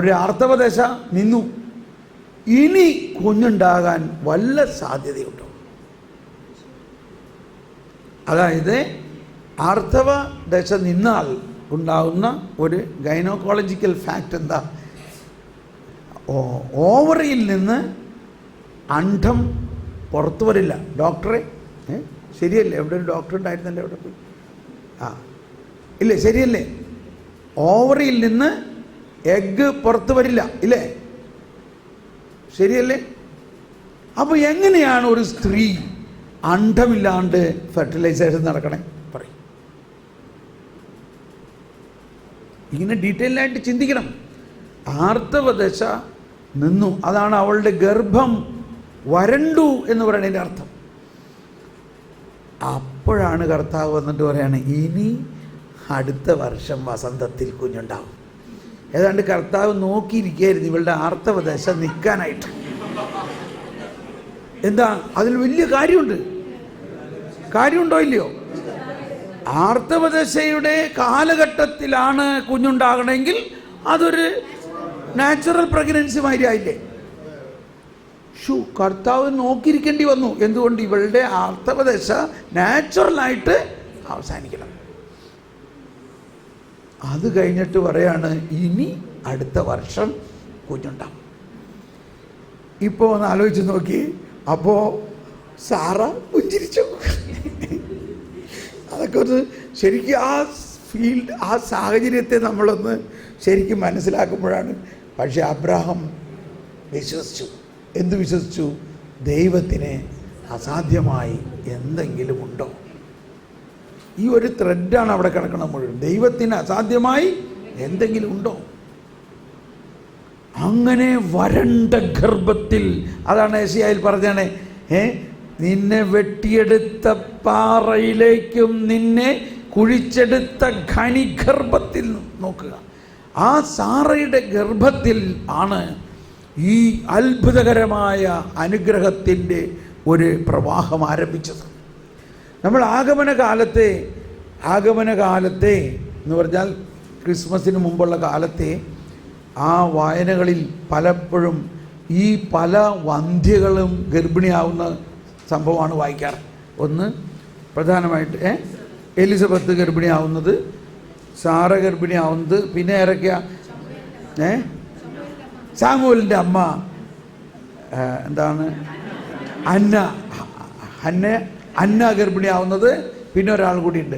ഒരു ആർത്തവദശ നിന്നു. ഇനി കുഞ്ഞുണ്ടാകാൻ വല്ല സാധ്യതയുണ്ടോ? അതായത് ആർത്തവ ദശ നിന്നാൽ ഉണ്ടാകുന്ന ഒരു ഗൈനോക്കോളജിക്കൽ ഫാക്റ്റ് എന്താ? ഓവറിയിൽ നിന്ന് അണ്ഡം പുറത്തു വരില്ല. ഡോക്ടറെ ശരിയല്ലേ? എവിടെ ഒരു ഡോക്ടർ ഉണ്ടായിരുന്നല്ലേ? അവിടെ പോയി ഇല്ലേ? ശരിയല്ലേ? ഓവറിയിൽ നിന്ന് എഗ്ഗ് പുറത്തു വരില്ല, ഇല്ലേ? ശരിയല്ലേ? അപ്പോൾ എങ്ങനെയാണ് ഒരു സ്ത്രീ അണ്ഡമില്ലാണ്ട് ഫെർട്ടിലൈസേഷൻ നടക്കണേ? പറയും. ഇങ്ങനെ ഡീറ്റെയിലായിട്ട് ചിന്തിക്കണം. ആർത്തവദശ നിന്നു, അതാണ് അവളുടെ ഗർഭം വരണ്ടു എന്ന് പറയുന്നതിൻ്റെ അർത്ഥം. അപ്പോഴാണ് കർത്താവ് വന്നിട്ട് പറയാണ്, ഇനി അടുത്ത വർഷം വസന്തത്തിൽ കുഞ്ഞുണ്ടാവും. ഏതാണ്ട് കർത്താവ് നോക്കിയിരിക്കുകയായിരുന്നു ഇവളുടെ ആർത്തവദശ നിൽക്കാനായിട്ട്. എന്താ അതിൽ വലിയ കാര്യമുണ്ടോ ഇല്ലയോ? ആർത്തവദശയുടെ കാലഘട്ടത്തിലാണ് കുഞ്ഞുണ്ടാകണമെങ്കിൽ അതൊരു നാച്ചുറൽ പ്രഗ്നൻസി മാതിരി ആയില്ലേ? കർത്താവ് നോക്കിയിരിക്കേണ്ടി വന്നു. എന്തുകൊണ്ട്? ഇവളുടെ ആർത്തവദശ നാച്ചുറലായിട്ട് അവസാനിക്കണം. അത് കഴിഞ്ഞിട്ട് പറയാണ്, ഇനി അടുത്ത വർഷം കുഞ്ഞുണ്ടാവും. ഇപ്പോൾ ഒന്ന് ആലോചിച്ച് നോക്കി. അപ്പോൾ സാറ പുഞ്ചിരിച്ചു. അതൊക്കെ ഒന്ന് ശരിക്കും ആ സാഹചര്യത്തെ നമ്മളൊന്ന് ശരിക്കും മനസ്സിലാക്കുമ്പോഴാണ്. പക്ഷെ അബ്രാഹാം വിശ്വസിച്ചു. എന്ത് വിശ്വസിച്ചു? ദൈവത്തിന് അസാധ്യമായി എന്തെങ്കിലും ഉണ്ടോ? ഈ ഒരു ത്രെഡാണ് അവിടെ കിടക്കണം മുഴുവൻ. ദൈവത്തിന് അസാധ്യമായി എന്തെങ്കിലും ഉണ്ടോ? അങ്ങനെ വരണ്ട ഗർഭത്തിൽ, അതാണ് യെശയ്യായിൽ പറഞ്ഞാണ്, നിന്നെ വെട്ടിയെടുത്ത പാറയിലേക്കും നിന്നെ കുഴിച്ചെടുത്ത ഖനിഗർഭത്തിൽ നോക്കുക. ആ സാറയുടെ ഗർഭത്തിൽ ആണ് ഈ അത്ഭുതകരമായ അനുഗ്രഹത്തിൻ്റെ ഒരു പ്രവാഹം ആരംഭിച്ചത്. നമ്മൾ ആഗമന കാലത്തെ എന്ന് പറഞ്ഞാൽ ക്രിസ്മസിന് മുമ്പുള്ള കാലത്തെ ആ വായനകളിൽ പലപ്പോഴും ഈ പല വന്ധ്യകളും ഗർഭിണിയാവുന്ന സംഭവമാണ് വായിക്കാറ്. ഒന്ന് പ്രധാനമായിട്ട് എലിസബത്ത് ഗർഭിണിയാവുന്നത്, സാറ ഗർഭിണിയാവുന്നത്, പിന്നെ ആരൊക്കെയാ? സാമുവേലിൻ്റെ അമ്മ എന്താണ്? അന്ന ഗർഭിണിയാവുന്നത്. പിന്നെ ഒരാൾ കൂടിയുണ്ട്,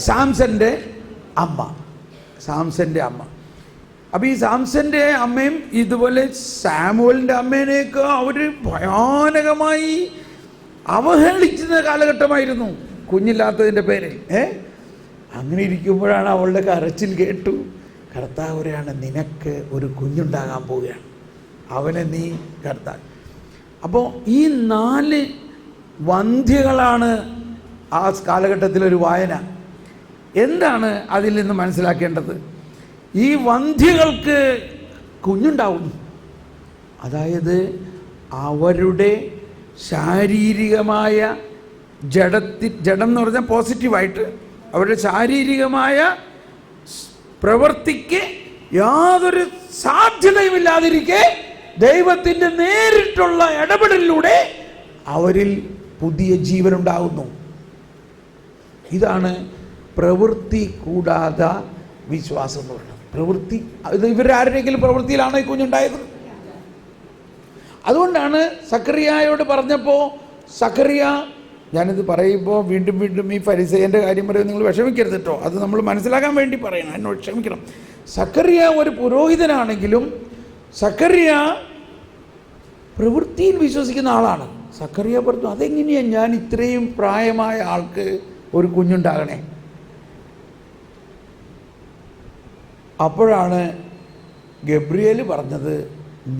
സാംസന്റെ അമ്മ. അപ്പോൾ ഈ സാംസന്റെ അമ്മയും ഇതുപോലെ സാമുവേലിൻ്റെ അമ്മേനെയൊക്കെ അവർ ഭയാനകമായി അവഹേളിക്കുന്ന കാലഘട്ടമായിരുന്നു കുഞ്ഞില്ലാത്തതിൻ്റെ പേരിൽ. അങ്ങനെ ഇരിക്കുമ്പോഴാണ് അവളുടെ കരച്ചിൽ കേട്ടു. കർത്താവ് പറയാണ്, നിനക്ക് ഒരു കുഞ്ഞുണ്ടാകാൻ പോവുകയാണ്, അവനെ നീ കർത്താവ്. അപ്പോൾ ഈ 4 വന്ധ്യകളാണ് ആ കാലഘട്ടത്തിലൊരു വായന. എന്താണ് അതിൽ നിന്ന് മനസ്സിലാക്കേണ്ടത്? ഈ വന്ധ്യകൾക്ക് കുഞ്ഞുണ്ടാവുന്നു. അതായത് അവരുടെ ശാരീരികമായ ജഡം എന്ന് പറഞ്ഞാൽ പോസിറ്റീവായിട്ട് അവരുടെ ശാരീരികമായ പ്രവൃത്തിക്ക് യാതൊരു സാധ്യതയുമില്ലാതിരിക്കെ ദൈവത്തിൻ്റെ നേരിട്ടുള്ള ഇടപെടലിലൂടെ അവരിൽ പുതിയ ജീവനുണ്ടാകുന്നു. ഇതാണ് പ്രവൃത്തി കൂടാതെ വിശ്വാസം എന്ന് പറയുന്നത്. പ്രവൃത്തി, ഇവരുടെ ആരുടെയെങ്കിലും പ്രവൃത്തിയിലാണ് ഈ കുഞ്ഞുണ്ടായത്. അതുകൊണ്ടാണ് സക്കറിയായോട് പറഞ്ഞപ്പോൾ സക്കറിയ, ഞാനിത് പറയുമ്പോൾ വീണ്ടും ഈ ഫരിസേയൻ്റെ കാര്യം പറയുമ്പോൾ നിങ്ങൾ വിഷമിക്കരുത് കേട്ടോ, അത് നമ്മൾ മനസ്സിലാക്കാൻ വേണ്ടി പറയണം, എന്നോട് ക്ഷമിക്കണം. സക്കറിയ ഒരു പുരോഹിതനാണെങ്കിലും സക്കറിയ പ്രവൃത്തിയിൽ വിശ്വസിക്കുന്ന ആളാണ്. സക്കറിയ പറഞ്ഞു, അതെങ്ങനെയാണ് ഞാൻ ഇത്രയും പ്രായമായ ആൾക്ക് ഒരു കുഞ്ഞുണ്ടാകണേ? അപ്പോഴാണ് ഗബ്രിയേൽ പറഞ്ഞത്,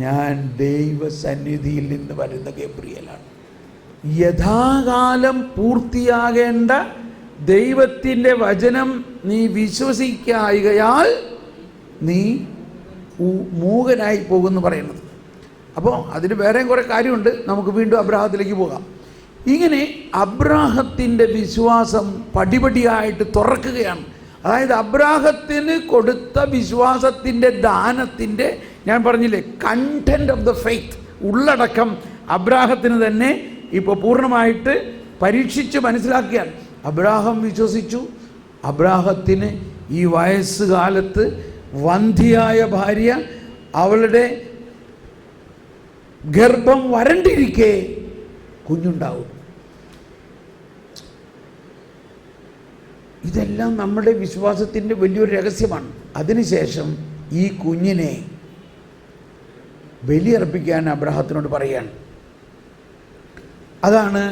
ഞാൻ ദൈവസന്നിധിയിൽ നിന്ന് വരുന്ന ഗബ്രിയേലാണ്. യഥാകാലം പൂർത്തിയാകേണ്ട ദൈവത്തിൻ്റെ വചനം നീ വിശ്വസിക്കായികയാൽ നീ മൂകനായി പോകുമെന്ന് പറയുന്നത്. അപ്പോൾ അതിന് വേറെയും കുറേ കാര്യമുണ്ട്. നമുക്ക് വീണ്ടും അബ്രാഹത്തിലേക്ക് പോകാം. ഇങ്ങനെ അബ്രാഹത്തിൻ്റെ വിശ്വാസം പടിപടിയായിട്ട് തുറക്കുകയാണ്. അതായത് അബ്രാഹത്തിന് കൊടുത്ത വിശ്വാസത്തിൻ്റെ ദാനത്തിൻ്റെ, ഞാൻ പറഞ്ഞില്ലേ, കണ്ടന്റ് ഓഫ് ദ ഫെയ്ത്ത്, ഉള്ളടക്കം അബ്രാഹത്തിന് തന്നെ ഇപ്പോൾ പൂർണ്ണമായിട്ട് പരീക്ഷിച്ച് മനസ്സിലാക്കിയാൽ. അബ്രാഹം വിശ്വസിച്ചു. അബ്രാഹത്തിന് ഈ വയസ്സുകാലത്ത് വന്ധ്യയായ ഭാര്യ, അവളുടെ ഗർഭം വരണ്ടിരിക്കെ കുഞ്ഞുണ്ടാവും. ഇതെല്ലാം നമ്മുടെ വിശ്വാസത്തിൻ്റെ വലിയൊരു രഹസ്യമാണ്. അതിനുശേഷം ഈ കുഞ്ഞിനെ ബലിയർപ്പിക്കാൻ അബ്രാഹത്തിനോട് പറയുകയാണ്. അതാണ്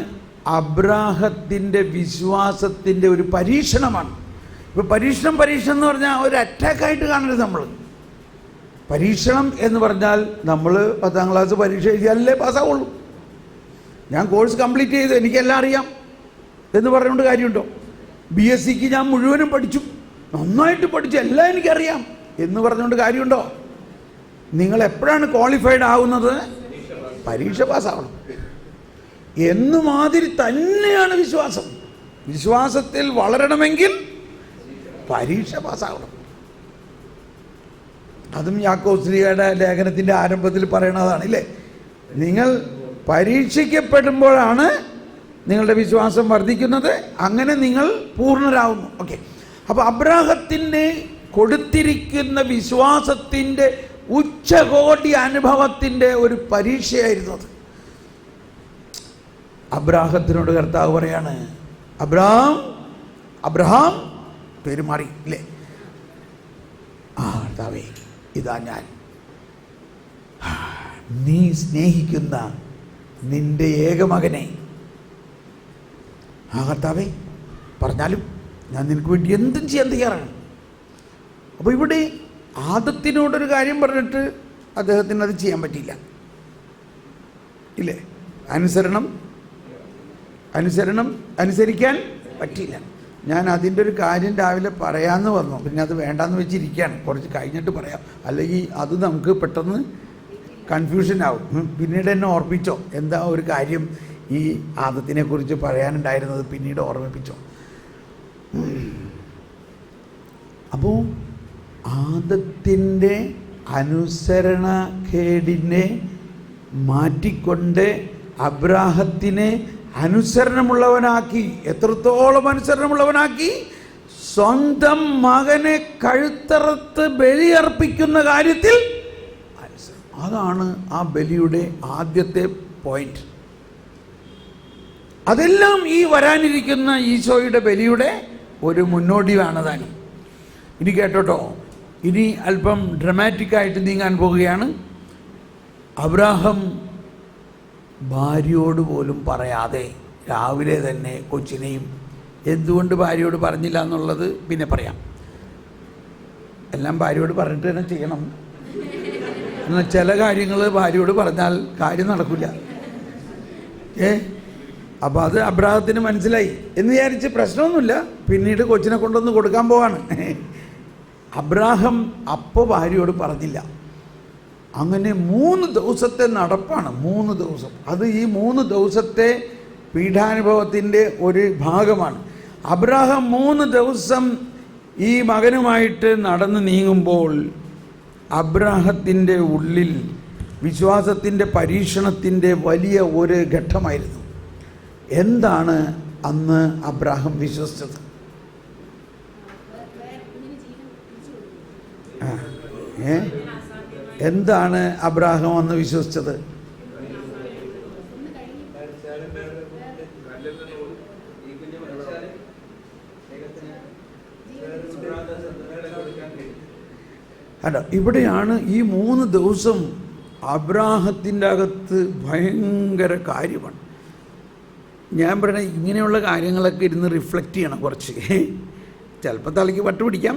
അബ്രാഹത്തിൻ്റെ വിശ്വാസത്തിൻ്റെ ഒരു പരീക്ഷണമാണ്. ഇപ്പോൾ പരീക്ഷണം എന്ന് പറഞ്ഞാൽ ഒരു അറ്റാക്കായിട്ട് കാണരുത് നമ്മൾ. പരീക്ഷണം എന്ന് പറഞ്ഞാൽ നമ്മൾ 10ാം ക്ലാസ് പരീക്ഷ എഴുതിയാലല്ലേ പാസ്സാവുള്ളൂ. ഞാൻ കോഴ്സ് കംപ്ലീറ്റ് ചെയ്തു, എനിക്കെല്ലാം അറിയാം എന്ന് പറഞ്ഞുകൊണ്ട് കാര്യമുണ്ടോ? BSc ഞാൻ മുഴുവനും പഠിച്ചു, നന്നായിട്ട് പഠിച്ചു, എല്ലാം എനിക്കറിയാം എന്ന് പറഞ്ഞുകൊണ്ട് കാര്യമുണ്ടോ? നിങ്ങൾ എപ്പോഴാണ് ക്വാളിഫൈഡ് ആവുന്നത്? പരീക്ഷ പാസ്സാവണം എന്നുമാതിരി തന്നെയാണ് വിശ്വാസം. വിശ്വാസത്തിൽ വളരണമെങ്കിൽ പരീക്ഷ പാസ്സാവണം. അതും യാക്കോബ് ശ്ലീഹയുടെ ലേഖനത്തിൻ്റെ ആരംഭത്തിൽ പറയണതാണ്, ഇല്ലേ? നിങ്ങൾ പരീക്ഷിക്കപ്പെടുമ്പോഴാണ് നിങ്ങളുടെ വിശ്വാസം വർദ്ധിക്കുന്നത്, അങ്ങനെ നിങ്ങൾ പൂർണ്ണരാകുന്നു. ഓക്കെ, അപ്പോൾ അബ്രാഹത്തിന് കൊടുത്തിരിക്കുന്ന വിശ്വാസത്തിൻ്റെ ഉച്ചകോടി അനുഭവത്തിൻ്റെ ഒരു പരീക്ഷയായിരുന്നു അത്. അബ്രാഹത്തിനോട് കർത്താവ് പറയാണ്, അബ്രഹാം പെരുമാറി, ഇല്ലേ? കർത്താവേ, ഇതാ ഞാൻ, നീ സ്നേഹിക്കുന്ന നിന്റെ ഏകമകനെ. കർത്താവേ, പറഞ്ഞാലും ഞാൻ നിനക്ക് വേണ്ടി എന്തും ചെയ്യാൻ തയ്യാറാണ്. അപ്പോൾ ഇവിടെ ആദത്തിനോടൊരു കാര്യം പറഞ്ഞിട്ട് അദ്ദേഹത്തിന് അത് ചെയ്യാൻ പറ്റിയില്ല, ഇല്ലേ? അനുസരിക്കാൻ പറ്റിയില്ല. ഞാൻ അതിൻ്റെ ഒരു കാര്യം രാവിലെ പറയാമെന്ന് വന്നു, പിന്നെ അത് വേണ്ടാന്ന് വെച്ചിരിക്കുകയാണ്. കുറച്ച് കഴിഞ്ഞിട്ട് പറയാം, അല്ലെങ്കിൽ അത് നമുക്ക് പെട്ടെന്ന് കൺഫ്യൂഷൻ ആവും. പിന്നീട് എന്നെ ഓർപ്പിച്ചോ, എന്താ ഒരു കാര്യം ഈ ആദത്തിനെ കുറിച്ച് പറയാനുണ്ടായിരുന്നത്, പിന്നീട് ഓർമ്മിപ്പിച്ചോ. അപ്പോൾ ആദത്തിൻ്റെ അനുസരണക്കേടിനെ മാറ്റിക്കൊണ്ട് അബ്രാഹത്തിനെ അനുസരണമുള്ളവനാക്കി. എത്രത്തോളം അനുസരണമുള്ളവനാക്കി? സ്വന്തം മകനെ കഴുത്തറുത്ത് ബലിയർപ്പിക്കുന്ന കാര്യത്തിൽ. അതാണ് ആ ബലിയുടെ ആദ്യത്തെ പോയിന്റ്. അതെല്ലാം ഈ വരാനിരിക്കുന്ന ഈശോയുടെ ബലിയുടെ ഒരു മുന്നോടിയാണ് താനും. ഇനി കേട്ടോട്ടോ, ഇനി അല്പം ഡ്രമാറ്റിക്കായിട്ട് നീങ്ങാൻ പോവുകയാണ്. അബ്രാഹം ഭാര്യയോട് പോലും പറയാതെ രാവിലെ തന്നെ കൊച്ചിനെയും, എന്തുകൊണ്ട് ഭാര്യയോട് പറഞ്ഞില്ല എന്നുള്ളത് പിന്നെ പറയാം. എല്ലാം ഭാര്യയോട് പറഞ്ഞിട്ട് തന്നെ ചെയ്യണം. എന്നാൽ ചില കാര്യങ്ങൾ ഭാര്യയോട് പറഞ്ഞാൽ കാര്യം നടക്കില്ല. അപ്പോൾ അത് അബ്രാഹത്തിന് മനസ്സിലായി എന്ന് വിചാരിച്ച് പ്രശ്നമൊന്നുമില്ല. പിന്നീട് കൊച്ചിനെ കൊണ്ടൊന്ന് കൊടുക്കാൻ പോവാണ്. അബ്രാഹം അപ്പോൾ ഭാര്യയോട് പറഞ്ഞില്ല. അങ്ങനെ 3 ദിവസത്തെ നടപ്പാണ്. 3 ദിവസം. അത് ഈ 3 ദിവസത്തെ പീഠാനുഭവത്തിൻ്റെ ഒരു ഭാഗമാണ്. അബ്രാഹം 3 ദിവസം ഈ മകനുമായിട്ട് നടന്ന് നീങ്ങുമ്പോൾ അബ്രാഹത്തിൻ്റെ ഉള്ളിൽ വിശ്വാസത്തിൻ്റെ പരീക്ഷണത്തിൻ്റെ വലിയ ഒരു ഘട്ടമായിരുന്നു. എന്താണ് അന്ന് അബ്രാഹം വിശ്വസിച്ചത്? എന്താണ് അബ്രാഹം അന്ന് വിശ്വസിച്ചത്? അല്ല, ഇവിടെയാണ് ഈ 3 ദിവസം അബ്രാഹത്തിൻ്റെ അകത്ത് ഭയങ്കര കാര്യമാണ്. ഞാൻ പറയണ ഇങ്ങനെയുള്ള കാര്യങ്ങളൊക്കെ ഇരുന്ന് റിഫ്ലക്റ്റ് ചെയ്യണം കുറച്ച്. ചിലപ്പോൾ തലയ്ക്ക് വട്ട് പിടിക്കാം.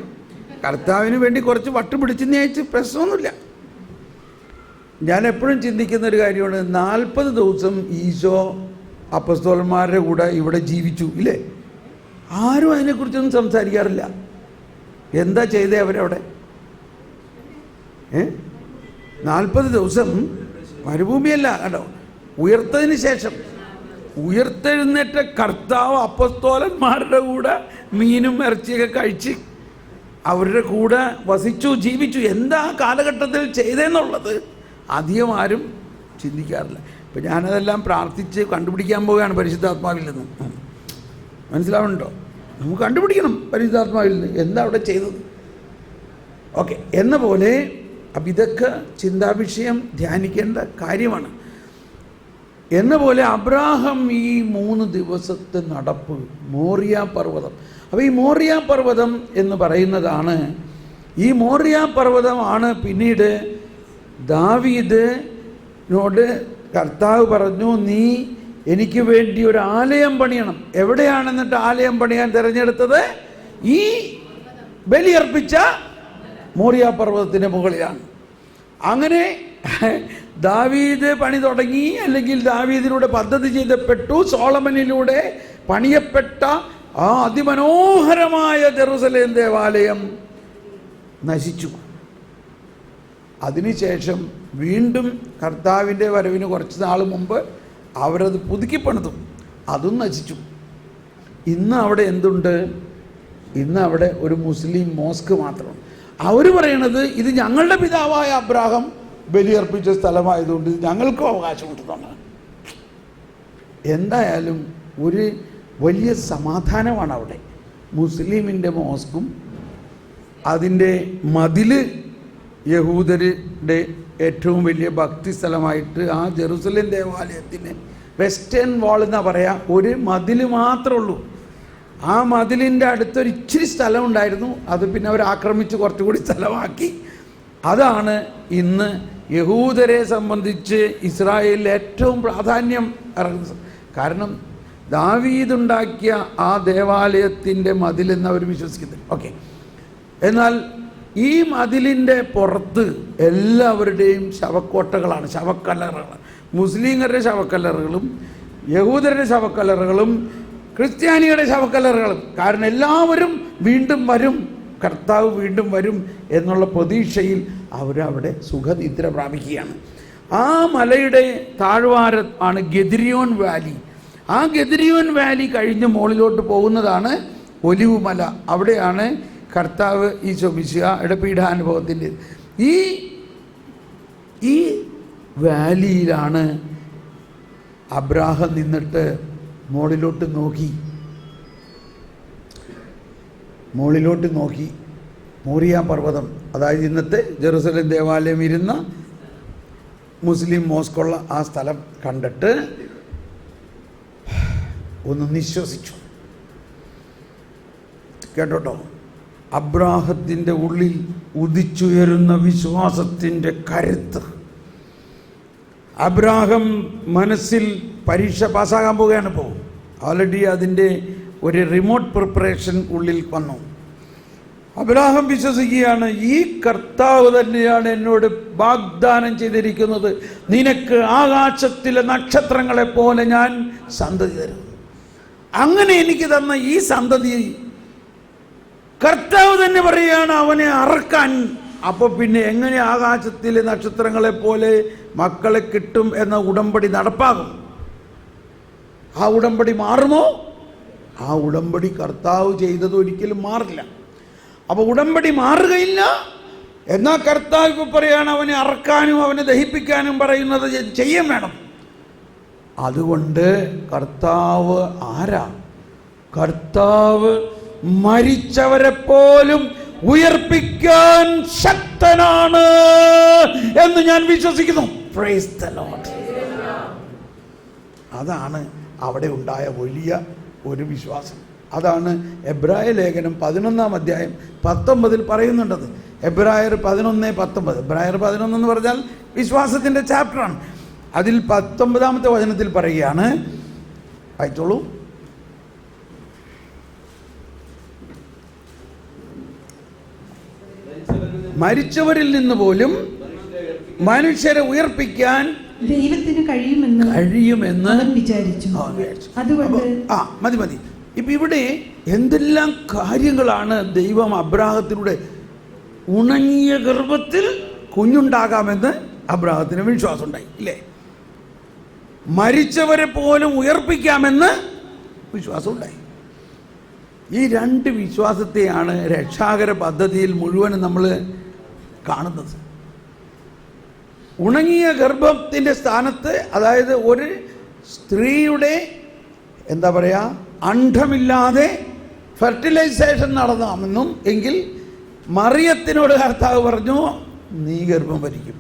കർത്താവിന് വേണ്ടി കുറച്ച് വട്ട് പിടിച്ചെന്ന് ചോദിച്ച് പ്രശ്നമൊന്നുമില്ല. ഞാൻ എപ്പോഴും ചിന്തിക്കുന്ന ഒരു കാര്യമാണ്, 40 ദിവസം ഈശോ അപ്പസ്തോലന്മാരുടെ കൂടെ ഇവിടെ ജീവിച്ചു, ഇല്ലേ? ആരും അതിനെക്കുറിച്ചൊന്നും സംസാരിക്കാറില്ല. എന്താ ചെയ്തേ അവരവിടെ? 40 ദിവസം മരുഭൂമിയല്ല കേട്ടോ, ഉയർത്തതിന് ശേഷം ഉയർത്തെഴുന്നേറ്റ കർത്താവ് അപ്പസ്തോലന്മാരുടെ കൂടെ മീനും ഇറച്ചിയൊക്കെ കഴിച്ച് അവരുടെ കൂടെ വസിച്ചു, ജീവിച്ചു. എന്താ കാലഘട്ടത്തിൽ ചെയ്തതെന്നുള്ളത് അധികം ആരും ചിന്തിക്കാറില്ല. ഇപ്പം ഞാനതെല്ലാം പ്രാർത്ഥിച്ച് കണ്ടുപിടിക്കാൻ പോവുകയാണ് പരിശുദ്ധാത്മാവിൽ നിന്ന്. മനസ്സിലാവുന്നുണ്ടോ? നമുക്ക് കണ്ടുപിടിക്കണം പരിശുദ്ധാത്മാവിൽ നിന്ന് എന്താ അവിടെ ചെയ്തത്. ഓക്കെ, എന്ന പോലെ അപ്പം ഇതൊക്കെ ചിന്താവിഷയം ധ്യാനിക്കേണ്ട കാര്യമാണ്. എന്ന പോലെ അബ്രാഹം ഈ 3 ദിവസത്തെ നടപ്പ് മോറിയ പർവ്വതം. അപ്പോൾ ഈ മോറിയ പർവ്വതം എന്ന് പറയുന്നതാണ്, ഈ മോറിയ പർവ്വതമാണ് പിന്നീട് ദാവീദിനോട് കർത്താവ് പറഞ്ഞു, നീ എനിക്ക് വേണ്ടി ഒരു ആലയം പണിയണം. എവിടെയാണ് എന്നിട്ട് ആലയം പണിയാൻ തിരഞ്ഞെടുത്തത്? ഈ ബലിയർപ്പിച്ച മോറിയ പർവ്വതത്തിൻ്റെ മുകളിലാണ്. അങ്ങനെ ദാവീദ് പണി തുടങ്ങി, അല്ലെങ്കിൽ ദാവീദിലൂടെ പദ്ധതി ചെയ്യപ്പെട്ടു, സോളമനിലൂടെ പണിയപ്പെട്ട ആ അതിമനോഹരമായ ജെറുസലേം ദേവാലയം നശിച്ചു. അതിനുശേഷം വീണ്ടും കർത്താവിൻ്റെ വരവിന് കുറച്ച് നാൾ മുമ്പ് അവരത് പുതുക്കി പണിതു, അതും നശിച്ചു. ഇന്ന് അവിടെ എന്തുണ്ട്? ഇന്ന് അവിടെ ഒരു മുസ്ലിം മോസ്ക് മാത്രമാണ്. അവർ പറയണത് ഇത് ഞങ്ങളുടെ പിതാവായ അബ്രാഹാം ബലിയർപ്പിച്ച സ്ഥലമായതുകൊണ്ട് ഞങ്ങൾക്കും അവകാശമുണ്ടെന്നാണ്. എന്തായാലും ഒരു വലിയ സമാധാനമാണ് അവിടെ. മുസ്ലിമിൻ്റെ മോസ്കും അതിൻ്റെ മതിൽ യഹൂദരുടെ ഏറ്റവും വലിയ ഭക്തി സ്ഥലമായിട്ട് ആ ജെറുസലേം ദേവാലയത്തിന് വെസ്റ്റേൺ വാൾ എന്നാ പറയാ, ഒരു മതിൽ മാത്രമേ ഉള്ളൂ. ആ മതിലിൻ്റെ അടുത്തൊരു ഇച്ചിരി സ്ഥലം ഉണ്ടായിരുന്നു, അത് പിന്നെ അവർ ആക്രമിച്ച് കുറച്ചുകൂടി സ്ഥലമാക്കി. അതാണ് ഇന്ന് യഹൂദരെ സംബന്ധിച്ച് ഇസ്രായേലിൽ ഏറ്റവും പ്രാധാന്യം ഇറങ്ങുന്നത്. കാരണം ദാവീദുണ്ടാക്കിയ ആ ദേവാലയത്തിൻ്റെ മതിലെന്ന് അവർ വിശ്വസിക്കുന്നത്. ഓക്കെ, എന്നാൽ ഈ മതിലിൻ്റെ പുറത്ത് എല്ലാവരുടെയും ശവക്കോട്ടകളാണ്, ശവക്കല്ലറുകളാണ്. മുസ്ലിങ്ങളുടെ ശവക്കല്ലറുകളും യഹൂദരുടെ ശവക്കല്ലറുകളും ക്രിസ്ത്യാനിയുടെ ശവക്കല്ലറുകളും. കാരണം എല്ലാവരും വീണ്ടും വരും, കർത്താവ് വീണ്ടും വരും എന്നുള്ള പ്രതീക്ഷയിൽ അവരവിടെ സുഖനിദ്ര പ്രാപിക്കുകയാണ്. ആ മലയുടെ താഴ്വാരം ആണ് ഗെദ്രിയോൻ വാലി. ആ ഗെദ്രിയോൻ വാലി കഴിഞ്ഞ് മുകളിലോട്ട് പോകുന്നതാണ് ഒലിവ് മല. അവിടെയാണ് കർത്താവ് ഈശോ മിശിഹായുടെ പീഡാനുഭവത്തിൻ്റെ ഈ വാലിയിലാണ് അബ്രാഹാം നിന്നിട്ട് മുകളിലോട്ട് നോക്കി മോറിയ പർവ്വതം, അതായത് ഇന്നത്തെ ജെറുസലേം ദേവാലയം ഇരുന്ന മുസ്ലിം മോസ്കുള്ള ആ സ്ഥലം കണ്ടിട്ട് ഒന്ന് നിശ്വസിച്ചു. കേട്ടോട്ടോ, അബ്രാഹത്തിൻ്റെ ഉള്ളിൽ ഉദിച്ചുയരുന്ന വിശ്വാസത്തിൻ്റെ കരുത്ത്. അബ്രാഹം മനസ്സിൽ പരീക്ഷ പാസ്സാകാൻ പോവുകയാണ്. ഇപ്പോൾ ഓൾറെഡി അതിൻ്റെ ഒരു റിമോട്ട് പ്രിപ്പറേഷൻ ഉള്ളിൽ വന്നു. അബ്രാഹം വിശ്വസിക്കുകയാണ്, ഈ കർത്താവ് തന്നെയാണ് എന്നോട് വാഗ്ദാനം ചെയ്തിരിക്കുന്നത്, നിനക്ക് ആകാശത്തിലെ നക്ഷത്രങ്ങളെ പോലെ ഞാൻ സന്തതി തരും. അങ്ങനെ എനിക്ക് തന്ന ഈ സന്തതി കർത്താവ് തന്നെ പറയുകയാണ് അവനെ അറക്കാൻ. അപ്പോൾ പിന്നെ എങ്ങനെ ആകാശത്തിലെ നക്ഷത്രങ്ങളെ പോലെ മക്കളെ കിട്ടും എന്ന ഉടമ്പടി നടപ്പാകും? ആ ഉടമ്പടി മാറുമോ? ആ ഉടമ്പടി കർത്താവ് ചെയ്തത് ഒരിക്കലും മാറില്ല. അപ്പോൾ ഉടമ്പടി മാറുകയില്ല. എന്നാൽ കർത്താവ് ഇപ്പോൾ പറയുകയാണ് അവനെ അറക്കാനും അവനെ ദഹിപ്പിക്കാനും പറയുന്നത് ചെയ്യാൻ വേണം. അതുകൊണ്ട് കർത്താവ് ആരാ? കർത്താവ് മരിച്ചവരെ പോലും ഉയർപ്പിക്കാൻ ശക്തനാണ് എന്ന് ഞാൻ വിശ്വസിക്കുന്നു. Price the Lord. അതാണ് അവിടെ ഉണ്ടായ വലിയ ഒരു വിശ്വാസം. അതാണ് എബ്രായ ലേഖനം 11-ാം അധ്യായം 19 പറയുന്നുണ്ടത്. എബ്രായർ 11:19. എബ്രായർ 11 എന്ന് പറഞ്ഞാൽ വിശ്വാസത്തിൻ്റെ ചാപ്റ്ററാണ്. അതിൽ 19-ാമത്തെ വചനത്തിൽ പറയുകയാണ്, വായിച്ചോളൂ. മരിച്ചവരിൽ നിന്ന് പോലും മനുഷ്യരെ ഉയർപ്പിക്കാൻ ദൈവത്തിന് കഴിയുമെന്ന് വിചാരിച്ചു. മതി. ഇപ്പം ഇവിടെ എന്തെല്ലാം കാര്യങ്ങളാണ് ദൈവം അബ്രാഹത്തിലൂടെ, ഉണങ്ങിയ ഗർഭത്തിൽ കുഞ്ഞുണ്ടാകാമെന്ന് അബ്രാഹത്തിന് വിശ്വാസം ഉണ്ടായി, ഇല്ലേ? മരിച്ചവരെ പോലും ഉയർപ്പിക്കാമെന്ന് വിശ്വാസം ഉണ്ടായി. ഈ രണ്ട് വിശ്വാസത്തെയാണ് രക്ഷാകര പദ്ധതിയിൽ മുഴുവനും നമ്മൾ കാണുന്നത്. ഉണങ്ങിയ ഗർഭത്തിൻ്റെ സ്ഥാനത്ത്, അതായത് ഒരു സ്ത്രീയുടെ എന്താ പറയുക, അണ്ഡമില്ലാതെ ഫെർട്ടിലൈസേഷൻ നടന്നാമെന്നും എങ്കിൽ മറിയത്തിനോട് കർത്താവ് പറഞ്ഞു, നീ ഗർഭം ധരിക്കും.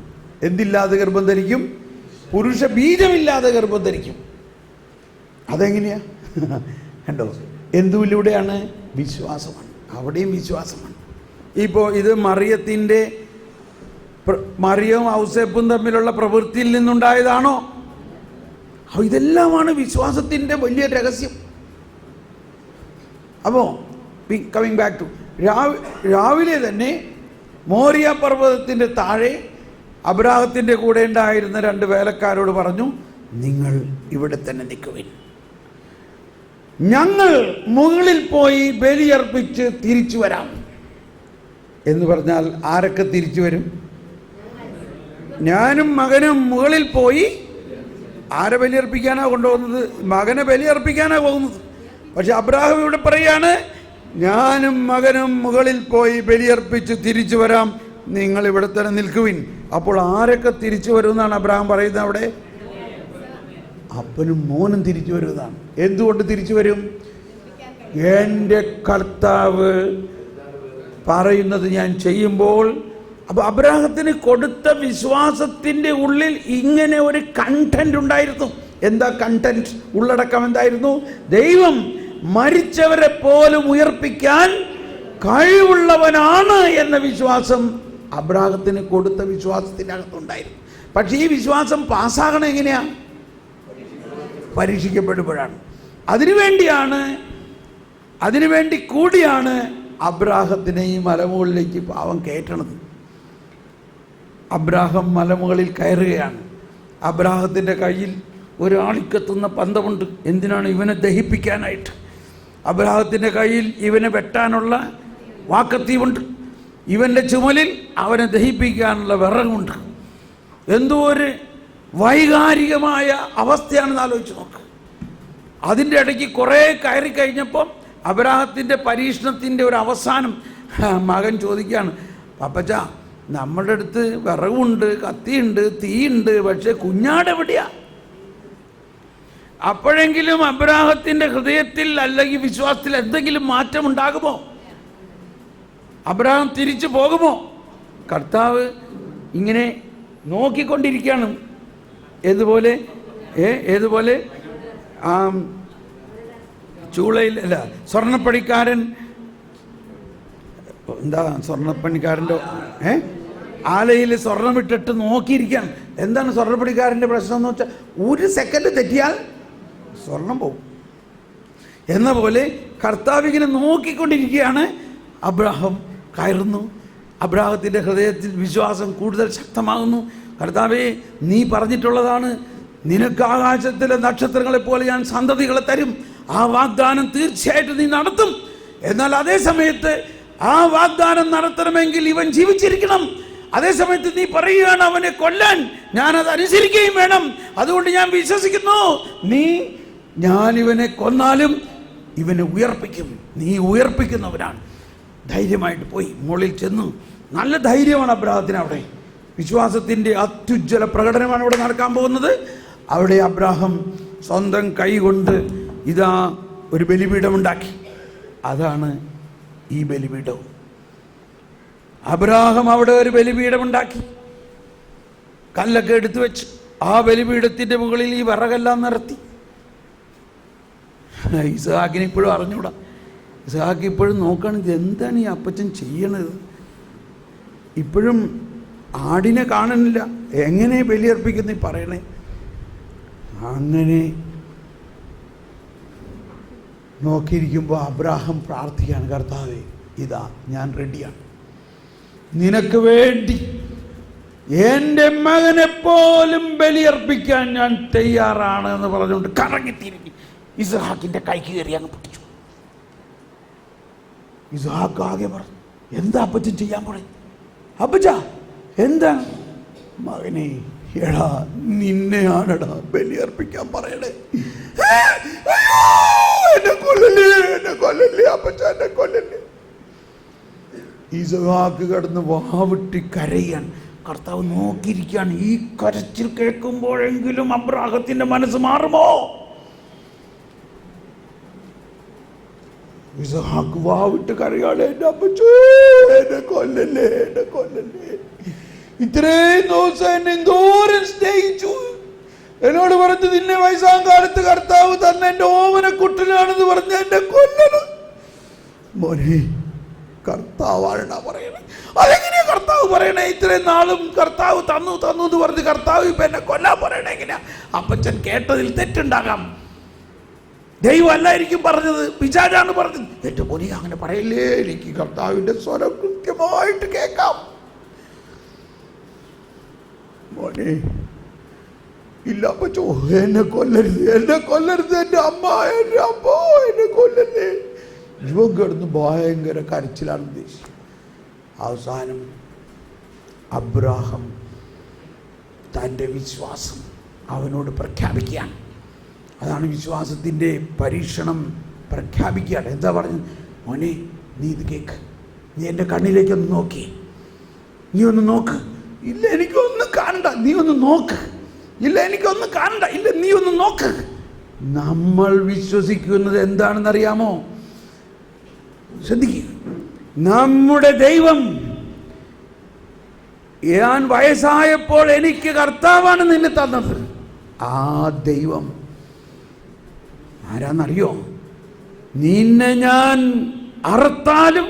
എന്തില്ലാതെ ഗർഭം ധരിക്കും? പുരുഷ ബീജമില്ലാതെ ഗർഭം ധരിക്കും. അതെങ്ങനെയാ? കണ്ടോ? എന്തുവിലൂടെയാണ്? വിശ്വാസമാണ്. അവിടെയും വിശ്വാസമാണ്. ഇപ്പോൾ ഇത് മറിയവും ഔസേപ്പും തമ്മിലുള്ള പ്രവൃത്തിയിൽ നിന്നുണ്ടായതാണോ? ഇതെല്ലാമാണ് വിശ്വാസത്തിൻ്റെ വലിയ രഹസ്യം. അപ്പോൾ കമ്മിങ് ബാക്ക് ടു രാവിലെ തന്നെ മോറിയ പർവ്വതത്തിൻ്റെ താഴെ അബ്രാഹത്തിൻ്റെ കൂടെ ഉണ്ടായിരുന്ന 2 വേലക്കാരോട് പറഞ്ഞു, നിങ്ങൾ ഇവിടെ തന്നെ നിൽക്കുവിൻ, ഞങ്ങൾ മുകളിൽ പോയി ബലിയർപ്പിച്ച് തിരിച്ചു വരാം എന്ന് പറഞ്ഞാൽ ആരൊക്കെ തിരിച്ചു വരും? ഞാനും മകനും മുകളിൽ പോയി. ആരെ ബലിയർപ്പിക്കാനാണ് കൊണ്ടുപോകുന്നത്? മകനെ ബലിയർപ്പിക്കാനാണ് പോകുന്നത്. പക്ഷെ അബ്രാഹാം ഇവിടെ പറയാണ്, ഞാനും മകനും മുകളിൽ പോയി ബലിയർപ്പിച്ച് തിരിച്ചു വരാം, നിങ്ങൾ ഇവിടെ തന്നെ നിൽക്കുവിൻ. അപ്പോൾ ആരൊക്കെ തിരിച്ചു വരുമെന്നാണ് അബ്രാഹാം പറയുന്നത്? അവിടെ അപ്പനും മോനും തിരിച്ചു വരുന്നതാണ്. എന്തുകൊണ്ട് തിരിച്ചു വരും? എൻ്റെ കർത്താവ് പറയുന്നത് ഞാൻ ചെയ്യുമ്പോൾ. അപ്പോൾ അബ്രാഹത്തിന് കൊടുത്ത വിശ്വാസത്തിൻ്റെ ഉള്ളിൽ ഇങ്ങനെ ഒരു കണ്ടന്റ് ഉണ്ടായിരുന്നു. എന്താ കണ്ടന്റ്? ഉള്ളടക്കം എന്തായിരുന്നു? ദൈവം മരിച്ചവരെ പോലും ഉയർപ്പിക്കാൻ കഴിവുള്ളവനാണ് എന്ന വിശ്വാസം അബ്രാഹത്തിന് കൊടുത്ത വിശ്വാസത്തിൻ്റെ അകത്തുണ്ടായിരുന്നു. പക്ഷേ ഈ വിശ്വാസം പാസ്സാകണം എങ്ങനെയാണ്? പരീക്ഷിക്കപ്പെടുമ്പോഴാണ്. അതിനുവേണ്ടി കൂടിയാണ് അബ്രാഹത്തിനെ ഈ മലമുകളിലേക്ക് പാവം കയറ്റണത്. അബ്രാഹം മലമുകളിൽ കയറുകയാണ്. അബ്രാഹത്തിൻ്റെ കയ്യിൽ ഒരാളിക്കെത്തുന്ന പന്തമുണ്ട്. എന്തിനാണ്? ഇവനെ ദഹിപ്പിക്കാനായിട്ട്. അബ്രാഹത്തിൻ്റെ കയ്യിൽ ഇവനെ വെട്ടാനുള്ള വാക്കത്തീവുണ്ട്. ഇവൻ്റെ ചുമലിൽ അവനെ ദഹിപ്പിക്കാനുള്ള വിറകുണ്ട്. എന്തോ ഒരു വൈകാരികമായ അവസ്ഥയാണെന്ന് ആലോചിച്ച് നോക്ക്. അതിൻ്റെ ഇടയ്ക്ക് കുറേ കയറി കഴിഞ്ഞപ്പം അബ്രാഹത്തിൻ്റെ പരീക്ഷണത്തിൻ്റെ ഒരു അവസാനം മകൻ ചോദിക്കുകയാണ്, പപ്പച്ച, നമ്മുടെ അടുത്ത് വിറകുണ്ട്, കത്തിയുണ്ട്, തീയുണ്ട്, പക്ഷെ കുഞ്ഞാടെവിടെയാ? അപ്പോഴെങ്കിലും അബ്രാഹത്തിൻ്റെ ഹൃദയത്തിൽ അല്ലെങ്കിൽ വിശ്വാസത്തിൽ എന്തെങ്കിലും മാറ്റം ഉണ്ടാകുമോ? അബ്രാഹം തിരിച്ചു പോകുമോ? കർത്താവ് ഇങ്ങനെ നോക്കിക്കൊണ്ടിരിക്കുകയാണ്. ഏതുപോലെ ചൂളയിൽ അല്ല, സ്വർണ്ണപ്പണിക്കാരൻ സ്വർണ്ണപ്പണിക്കാരൻ്റെ ആലയിൽ സ്വർണ്ണമിട്ടിട്ട് നോക്കിയിരിക്കുകയാണ്. എന്താണ് സ്വർണ്ണപ്പണിക്കാരൻ്റെ പ്രശ്നം എന്ന് വെച്ചാൽ, ഒരു സെക്കൻഡ് തെറ്റിയാൽ സ്വർണം പോകും എന്ന പോലെ കർത്താവ് ഇങ്ങനെ നോക്കിക്കൊണ്ടിരിക്കുകയാണ്. അബ്രാഹം കയറുന്നു. അബ്രാഹത്തിൻ്റെ ഹൃദയത്തിൽ വിശ്വാസം കൂടുതൽ ശക്തമാകുന്നു. കർത്താവേ, നീ പറഞ്ഞിട്ടുള്ളതാണ്, നിനക്ക് ആകാശത്തിലെ നക്ഷത്രങ്ങളെപ്പോലെ ഞാൻ സന്തതികളെ തരും. ആ വാഗ്ദാനം തീർച്ചയായിട്ടും നീ നടത്തും. എന്നാൽ അതേ സമയത്ത് ആ വാഗ്ദാനം നടത്തണമെങ്കിൽ ഇവൻ ജീവിച്ചിരിക്കണം. അതേ സമയത്ത് നീ പറയുകയാണ് അവനെ കൊല്ലാൻ, ഞാനത് അനുസരിക്കുകയും വേണം. അതുകൊണ്ട് ഞാൻ വിശ്വസിക്കുന്നു, ഞാൻ ഇവനെ കൊന്നാലും ഇവനെ ഉയർപ്പിക്കും. നീ ഉയർപ്പിക്കുന്നവനാണ്. ധൈര്യമായിട്ട് പോയി മുകളിൽ ചെന്നു. നല്ല ധൈര്യമാണ് അബ്രാഹത്തിന് അവിടെ. വിശ്വാസത്തിൻ്റെ അത്യുജ്വല പ്രകടനമാണ് അവിടെ നടക്കാൻ പോകുന്നത്. അവിടെ അബ്രാഹം സ്വന്തം കൈ കൊണ്ട് ഇതാ ഒരു ബലിപീഠമുണ്ടാക്കി. അതാണ് ഈ ബലിപീഠവും. അബ്രാഹം അവിടെ ഒരു ബലിപീഠമുണ്ടാക്കി, കല്ലൊക്കെ എടുത്തു വെച്ച് ആ ബലിപീഠത്തിൻ്റെ മുകളിൽ ഈ വിറകെല്ലാം നിരത്തി. ഇസ്ഹാക്കിന് ഇപ്പോഴും അറിഞ്ഞൂടാ. ഇസ്ഹാക്ക് ഇപ്പോഴും നോക്കുകയാണ്, ഇത് എന്താണ് ഈ അപ്പച്ചൻ ചെയ്യണത്? ഇപ്പോഴും ആടിനെ കാണുന്നില്ല, എങ്ങനെ ബലിയർപ്പിക്കുന്നു ഈ പറയണേ? അങ്ങനെ നോക്കിയിരിക്കുമ്പോൾ അബ്രാഹം പ്രാർത്ഥിക്കുകയാണ്, കർത്താവേ, ഇതാ ഞാൻ റെഡിയാണ്, നിനക്ക് വേണ്ടി എൻ്റെ മകനെ പോലും ബലിയർപ്പിക്കാൻ ഞാൻ തയ്യാറാണ് എന്ന് പറഞ്ഞുകൊണ്ട് കറങ്ങിത്തിരിഞ്ഞ് ഇസ്ഹാക്കിൻ്റെ കൈക്ക് കയറി അങ്ങ് പൊട്ടിച്ചു. ഇസ്ഹാക്ക് ആകെ പറഞ്ഞു, എന്താ അപ്പച്ചൻ ചെയ്യാൻ പറയും? അപ്പച്ച എന്താ? മകനെ, എടാ നിന്നെയാണെടാ ബലിയർപ്പിക്കാൻ പറയണേ എന്നെ കൊല്ലല്ലേ, എന്നെ കൊല്ലല്ലേ, അപ്പച്ച എന്നെ കൊല്ലല്ലേ. ഈസഹാക്ക് കിടന്ന് വാവിട്ടി കരയാൻ. കർത്താവ് നോക്കിയിരിക്കുകയാണ്. ഈ കരച്ചിൽ കേൾക്കുമ്പോഴെങ്കിലും അബ്രാഹത്തിന്റെ മനസ്സ് മാറുമോ? ഈസഹാക്ക് വാവിട്ട് കരയാണ്, എന്റെ അപ്പച്ചോ എന്നെ കൊല്ലല്ലേ, എന്നെ കൊല്ലല്ലേ. ഇത്രയും ദിവസം എന്നെ എന്തോരം സ്നേഹിച്ചു. എന്നോട് പറഞ്ഞു നിന്നെ വയസ്സാം കാലത്ത് കർത്താവ് തന്നെ എന്റെ ഓമന കുട്ടനാണെന്ന് പറഞ്ഞ എന്നെ കൊല്ലണം. മോനെ, കർത്താവാണ് പറയണേ. അതെങ്ങനെയാ കർത്താവ് പറയണേ? ഇത്രയും നാളും കർത്താവ് തന്നു തന്നു എന്ന് പറഞ്ഞ് കർത്താവ് ഇപ്പൊ എന്നെ കൊല്ലാൻ പറയണേ എങ്ങനെയാ? അപ്പച്ചൻ കേട്ടതിൽ തെറ്റുണ്ടാകാം. ദൈവം അല്ലായിരിക്കും പറഞ്ഞത്, പിശാചാണ് പറഞ്ഞത്. എന്റെ മോനെ അങ്ങനെ പറയല്ലേ, എനിക്ക് കർത്താവിന്റെ സ്വരം കൃത്യമായിട്ട് കേൾക്കാം. മോനെ, ഇല്ല അപ്പച്ചോ എന്നെ കൊല്ലരുത്, എന്നെ കൊല്ലരുത്, എന്റെ അമ്മ, എന്റെ അപ്പോ എന്നെ കൊല്ലല്ലേ. ജീവൻ കിടന്ന് ഭയങ്കര കരച്ചിലാണ് ഉദ്ദേശിച്ചത്. അവസാനം അബ്രാഹാം തൻ്റെ വിശ്വാസം അവനോട് പ്രഖ്യാപിക്കുകയാണ്. അതാണ് വിശ്വാസത്തിൻ്റെ പരീക്ഷണം. പ്രഖ്യാപിക്കുകയാണ്. എന്താ പറഞ്ഞത്? മോനെ, നീ ഇത് കേക്ക്, നീ എൻ്റെ കണ്ണിലേക്കൊന്ന് നോക്കി, നീ ഒന്ന് നോക്ക്. ഇല്ല എനിക്കൊന്നും കാണണ്ട, നീ ഒന്ന് നോക്ക്. ഇല്ല എനിക്കൊന്നും കാണണ്ട, ഇല്ല നീ ഒന്ന് നോക്ക്. നമ്മൾ വിശ്വസിക്കുന്നത് എന്താണെന്നറിയാമോ? ശ്രദ്ധിക്കുക. നമ്മുടെ ദൈവം, ഞാൻ വയസ്സായപ്പോൾ എനിക്ക് കർത്താവാണ് നിന്നെ തന്നത്. ആ ദൈവം ആരാന്നറിയോ? നിന്നെ ഞാൻ അറുത്താലും,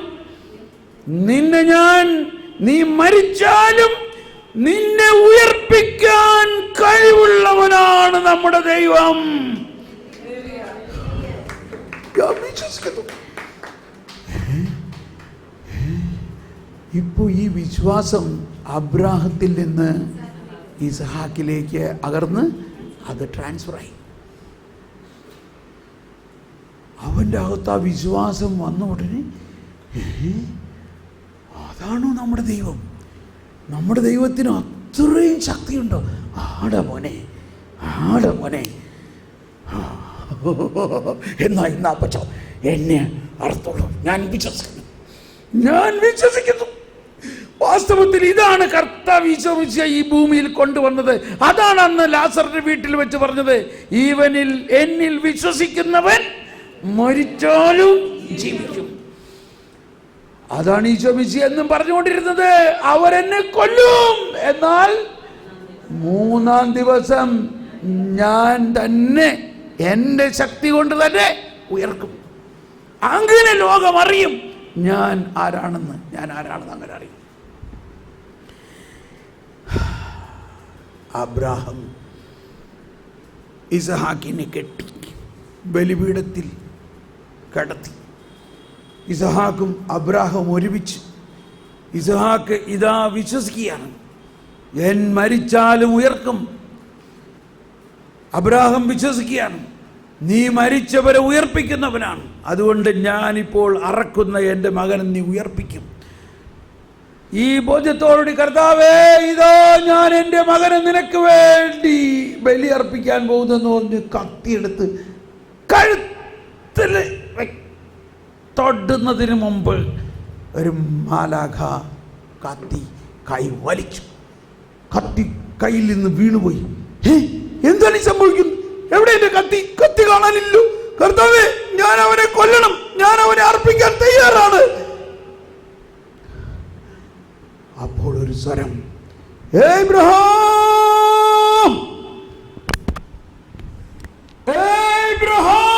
നീ മരിച്ചാലും നിന്നെ ഉയർപ്പിക്കാൻ കഴിവുള്ളവനാണ് നമ്മുടെ ദൈവം. ഇപ്പൊ ഈ വിശ്വാസം അബ്രാഹത്തിൽ നിന്ന് ഇസ്ഹാക്കിലേക്ക് അകർന്ന് അത് ട്രാൻസ്ഫറായി. അവൻ്റെ അകത്ത് ആ വിശ്വാസം വന്ന ഉടനെ അതാണോ നമ്മുടെ ദൈവം? നമ്മുടെ ദൈവത്തിന് അത്രയും ശക്തിയുണ്ടോ? ആടെ മോനെ, ആടെ മോനെ. എന്നാ പച്ചോ എന്നെ അർത്ഥമുള്ളൂ. ഞാൻ വിശ്വസിക്കുന്നു. വാസ്തവത്തിൽ ഇതാണ് കർത്താവ് ഈശോ ഈ ഭൂമിയിൽ കൊണ്ടുവന്നത്. അതാണ് അന്ന് ലാസറിന്റെ വീട്ടിൽ വെച്ച് പറഞ്ഞത്, എന്നിൽ വിശ്വസിക്കുന്നവൻ മരിച്ചാലും ജീവിക്കും. അതാണ് ഈശോ എന്നും പറഞ്ഞുകൊണ്ടിരുന്നത്. അവരെന്നെ കൊല്ലും, എന്നാൽ 3-ാം ദിവസം ഞാൻ തന്നെ എൻ്റെ ശക്തി കൊണ്ട് തന്നെ ഉയർക്കും. അങ്ങനെ ലോകം അറിയും ഞാൻ ആരാണെന്ന് അങ്ങനെ അറിയും. അബ്രാഹാം ഇസ്ഹാക്കിനെ കെട്ടി ബലിപീഠത്തിൽ കടത്തി. ഇസ്ഹാക്കും അബ്രാഹാം ഒരുമിച്ച്. ഇസ്ഹാക്ക് ഇതാ വിശ്വസിക്കുകയാണ്, ഞാൻ മരിച്ചാലും ഉയർക്കും. അബ്രാഹാം വിശ്വസിക്കുകയാണ്, നീ മരിച്ചവരെ ഉയർപ്പിക്കുന്നവനാണ്. അതുകൊണ്ട് ഞാനിപ്പോൾ അറക്കുന്ന എൻ്റെ മകനെ നീ ഉയർപ്പിക്കും. ഈ ബോധ്യത്തോടുകൂടി കർത്താവേ, ഇതാ ഞാൻ എൻ്റെ മകനെ നിനക്ക് വേണ്ടി ബലി അർപ്പിക്കാൻ പോകുന്നെന്ന് പറഞ്ഞ് കത്തിയെടുത്ത് കഴുത്തിൽ തൊടുന്നതിന് മുമ്പ് ഒരു മാലാഖ കത്തി കൈ വലിച്ചു. കത്തി കയ്യിൽ നിന്ന് വീണുപോയി. എന്താണ് സംഭവിക്കുന്നത്? എവിടെ എൻ്റെ കത്തി? കത്തി കാണാനില്ലല്ലോ. കർത്താവേ, ഞാൻ അവനെ കൊല്ലണം, ഞാൻ അവനെ അർപ്പിക്കാൻ തയ്യാറാണ്. അപ്പോൾ ഒരു സ്വരം, ഏബ്രഹാം, ഏബ്രഹാം,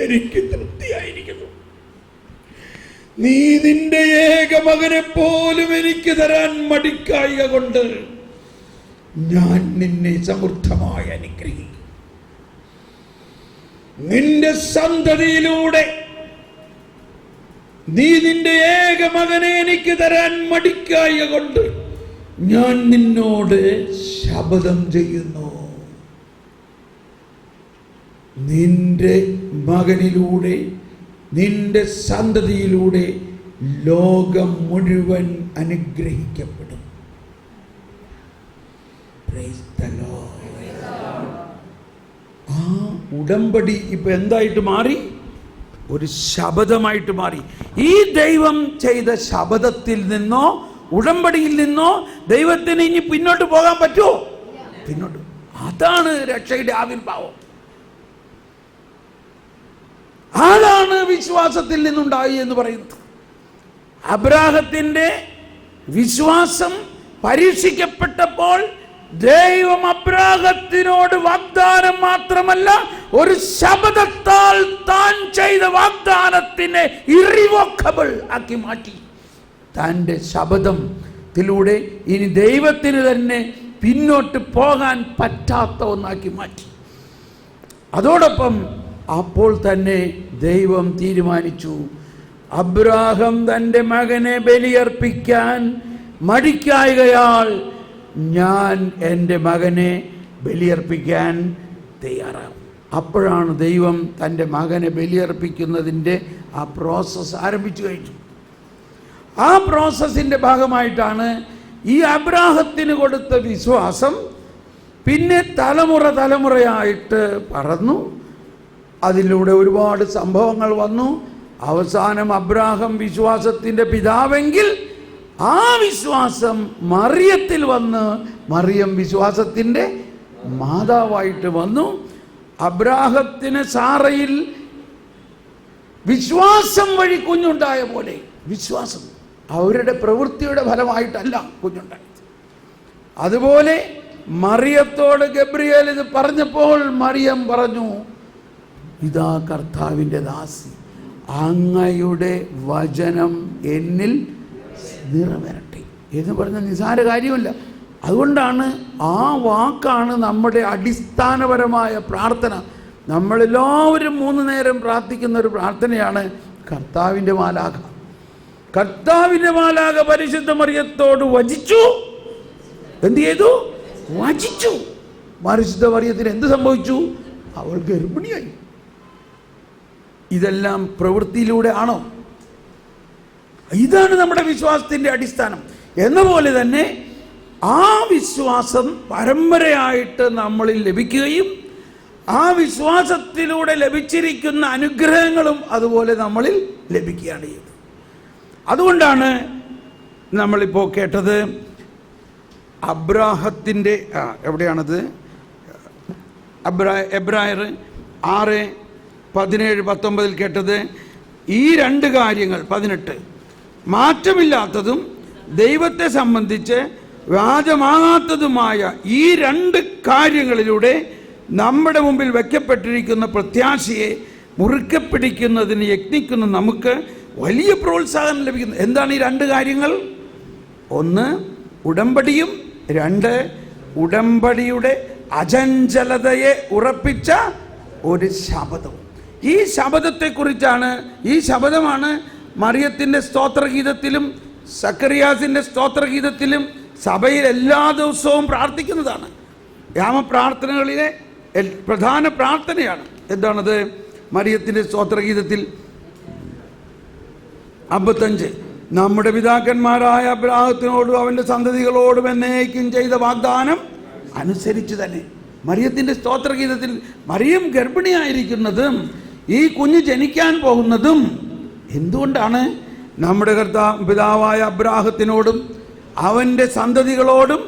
എനിക്ക് തൃപ്തിയായിരിക്കുന്നു. നീ നിന്റെ ഏക മകനെ പോലും എനിക്ക് തരാൻ മടിക്കായ കൊണ്ട് ഞാൻ നിന്നെ സമൃദ്ധമായി അനുഗ്രഹിക്കും. നിന്റെ സന്തതിയിലൂടെ നീ നിന്റെ ഏക മകനെ എനിക്ക് തരാൻ മടിക്കായ കൊണ്ട് ഞാൻ നിന്നോട് ശപഥം ചെയ്യുന്നു. നിന്റെ മകനിലൂടെ, നിന്റെ സന്തതിയിലൂടെ ലോകം മുഴുവൻ അനുഗ്രഹിക്കപ്പെടും. Praise the Lord. ഉടമ്പടി ഇപ്പൊ എന്തായിട്ട് മാറി? ഒരു ശപഥമായിട്ട് മാറി. ഈ ദൈവം ചെയ്ത ശപഥത്തിൽ നിന്നോ ഉടമ്പടിയിൽ നിന്നോ ദൈവത്തിന് ഇനി പിന്നോട്ട് പോകാൻ പറ്റുമോ? പിന്നോട്ട്. അതാണ് രക്ഷയുടെ ആവിർഭാവം. അതാണ് വിശ്വാസത്തിൽ നിന്നുണ്ടായി എന്ന് പറയുന്നത്. അബ്രാഹത്തിന്റെ വിശ്വാസം പരീക്ഷിക്കപ്പെട്ടപ്പോൾ ദൈവം അബ്രാഹത്തിനോട് വാഗ്ദാനം മാത്രമല്ല, ഒരു ശപഥത്താൽ താൻ ചെയ്ത വാഗ്ദാനത്തിനെ ഇറിവോക്കബിൾ ആക്കി മാറ്റി. തൻ്റെ ശപഥത്തിലൂടെ ഇനി ദൈവത്തിന് തന്നെ പിന്നോട്ട് പോകാൻ പറ്റാത്ത ഒന്നാക്കി മാറ്റി. അതോടൊപ്പം അപ്പോൾ തന്നെ ദൈവം തീരുമാനിച്ചു, അബ്രാഹം തൻ്റെ മകനെ ബലിയർപ്പിക്കാൻ മടിക്കായകയാൽ ഞാൻ എൻ്റെ മകനെ ബലിയർപ്പിക്കാൻ തയ്യാറാകും. അപ്പോഴാണ് ദൈവം തൻ്റെ മകനെ ബലിയർപ്പിക്കുന്നതിൻ്റെ ആ പ്രോസസ്സ് ആരംഭിച്ചു കഴിഞ്ഞു. ആ പ്രോസസ്സിൻ്റെ ഭാഗമായിട്ടാണ് ഈ അബ്രാഹത്തിന് കൊടുത്ത വിശ്വാസം പിന്നെ തലമുറയായിട്ട് പറന്നു. അതിലൂടെ ഒരുപാട് സംഭവങ്ങൾ വന്നു. അവസാനം അബ്രാഹം വിശ്വാസത്തിൻ്റെ പിതാവെങ്കിൽ ആ വിശ്വാസം മറിയത്തിൽ വന്ന് മറിയം വിശ്വാസത്തിൻ്റെ മാതാവായിട്ട് വന്നു. അബ്രാഹത്തിന് സാറയിൽ വിശ്വാസം വഴി കുഞ്ഞുണ്ടായ പോലെ, വിശ്വാസം അവരുടെ പ്രവൃത്തിയുടെ ഫലമായിട്ടല്ല കുഞ്ഞുണ്ടായത്. അതുപോലെ മറിയത്തോട് ഗബ്രിയേൽ ഇത് പറഞ്ഞപ്പോൾ മറിയം പറഞ്ഞു, ഇതാ കർത്താവിൻ്റെ ദാസി, അങ്ങയുടെ വചനം എന്നിൽ നിറവേറട്ടെ എന്ന് പറഞ്ഞ നിസാര കാര്യമല്ല. അതുകൊണ്ടാണ് ആ വാക്കാണ് നമ്മുടെ അടിസ്ഥാനപരമായ പ്രാർത്ഥന. നമ്മളെല്ലാവരും 3 നേരം പ്രാർത്ഥിക്കുന്ന ഒരു പ്രാർത്ഥനയാണ് കർത്താവിൻ്റെ മാലാഖ. കർത്താവിൻ്റെ മാലാഖ പരിശുദ്ധ മറിയത്തോട് വചിച്ചു. എന്ത് ചെയ്തു? വചിച്ചു. പരിശുദ്ധ മറിയത്തിന് എന്ത് സംഭവിച്ചു? അവൾ ഗർഭിണിയായി. ഇതെല്ലാം പ്രവൃത്തിയിലൂടെ ആണോ? ഇതാണ് നമ്മുടെ വിശ്വാസത്തിൻ്റെ അടിസ്ഥാനം. എന്ന പോലെ തന്നെ ആ വിശ്വാസം പരമ്പരയായിട്ട് നമ്മളിൽ ലഭിക്കുകയും ആ വിശ്വാസത്തിലൂടെ ലഭിച്ചിരിക്കുന്ന അനുഗ്രഹങ്ങളും അതുപോലെ നമ്മളിൽ ലഭിക്കുകയാണ് ചെയ്തത്. അതുകൊണ്ടാണ് നമ്മളിപ്പോൾ കേട്ടത് അബ്രാഹത്തിൻ്റെ എവിടെയാണത്? എബ്രായർ 6:17-19 കേട്ടത് ഈ 2 കാര്യങ്ങൾ 18 മാറ്റമില്ലാത്തതും ദൈവത്തെ സംബന്ധിച്ച് വ്യാജമാകാത്തതുമായ ഈ 2 കാര്യങ്ങളിലൂടെ നമ്മുടെ മുമ്പിൽ വയ്ക്കപ്പെട്ടിരിക്കുന്ന പ്രത്യാശയെ മുറുക്കെ പിടിക്കുന്നതിന് യത്നിക്കുന്ന നമുക്ക് വലിയ പ്രോത്സാഹനം ലഭിക്കുന്നു. എന്താണ് ഈ 2 കാര്യങ്ങൾ? 1 ഉടമ്പടിയും, 2 ഉടമ്പടിയുടെ അചഞ്ചലതയെ ഉറപ്പിച്ച ഒരു ശപഥം. ഈ ശപഥത്തെക്കുറിച്ചാണ്, ഈ ശപഥമാണ് മറിയത്തിൻ്റെ സ്തോത്രഗീതത്തിലും സക്കറിയാസിൻ്റെ സ്തോത്രഗീതത്തിലും സഭയിൽ എല്ലാ ദിവസവും പ്രാർത്ഥിക്കുന്നതാണ്. യാമപ്രാർത്ഥനകളിലെ പ്രധാന പ്രാർത്ഥനയാണ്. എന്താണത്? മറിയത്തിൻ്റെ സ്തോത്രഗീതത്തിൽ 55 നമ്മുടെ പിതാക്കന്മാരായ അബ്രാഹത്തിനോടും അവൻ്റെ സന്തതികളോടും എന്നേക്കും ചെയ്ത വാഗ്ദാനം അനുസരിച്ച് തന്നെ. മറിയത്തിൻ്റെ സ്തോത്രഗീതത്തിൽ മറിയം ഗർഭിണിയായിരിക്കുന്നതും ഈ കുഞ്ഞ് ജനിക്കാൻ പോകുന്നതും എന്തുകൊണ്ടാണ്? നമ്മുടെ പിതാവായ അബ്രാഹത്തിനോടും അവൻ്റെ സന്തതികളോടും